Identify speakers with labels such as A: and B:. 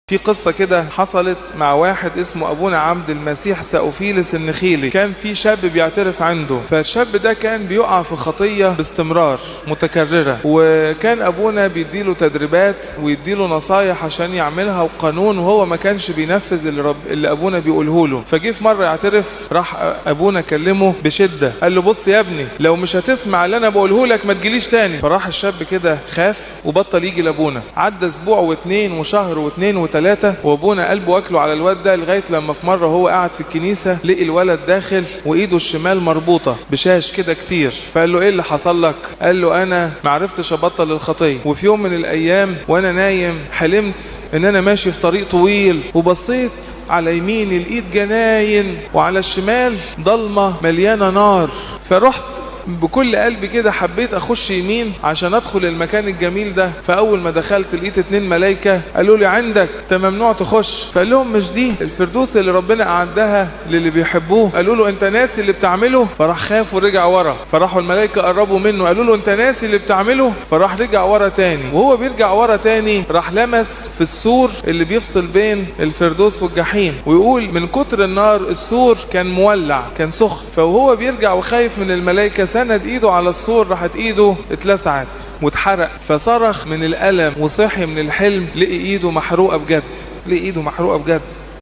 A: في قصة كده حصلت مع واحد اسمه أبونا عبد المسيح سأوفيلس النخيلي. كان في شاب بيعترف عنده، فالشاب ده كان بيقع في خطية باستمرار متكررة، وكان أبونا بيديله تدريبات ويديله نصايح عشان يعملها وقانون، وهو ما كانش بينفذ اللي أبونا بيقوله له. فجي في مرة يعترف، راح أبونا كلمه بشدة، قال له بص يا ابني، لو مش هتسمع اللي أنا بقوله لك ما تجيليش تاني. فراح الشاب كده خاف وبطل يجي لأبونا. عدى أسبوع واثنين وشهر واثنين وثلاثة، وابونا قلبه واكله على الواد ده، لغايه لما في مره هو قاعد في الكنيسه لقي الولد داخل وايده الشمال مربوطه بشاش كده كتير. فقال له ايه اللي حصل لك؟ قال له انا ما عرفتش ابطل الخطيه، وفي يوم من الايام وانا نايم حلمت ان انا ماشي في طريق طويل، وبصيت على يميني الايد جناين وعلى الشمال ضلمه مليانه نار. فرحت بكل قلبي كده، حبيت اخش يمين عشان ادخل المكان الجميل ده. فاول ما دخلت لقيت 2 ملايكة قالوا لي عندك انت ممنوع تخش. فقال لهم مش دي الفردوس اللي ربنا اعدها للي بيحبوه؟ قالوا له انت ناسي اللي بتعمله؟ فراح خاف ورجع ورا. فراحوا الملايكة قربوا منه قالوا له انت ناسي اللي بتعمله؟ فراح رجع ورا تاني. وهو بيرجع ورا تاني راح لمس في السور اللي بيفصل بين الفردوس والجحيم، ويقول من كتر النار السور كان مولع، كان سخن. فوهو بيرجع وخايف من الملايكة سند ايده على السور، راحت ايده اتلسعت واتحرق. فصرخ من الألم وصحي من الحلم، لقي ايده محروقة بجد، لقي ايده محروقة بجد.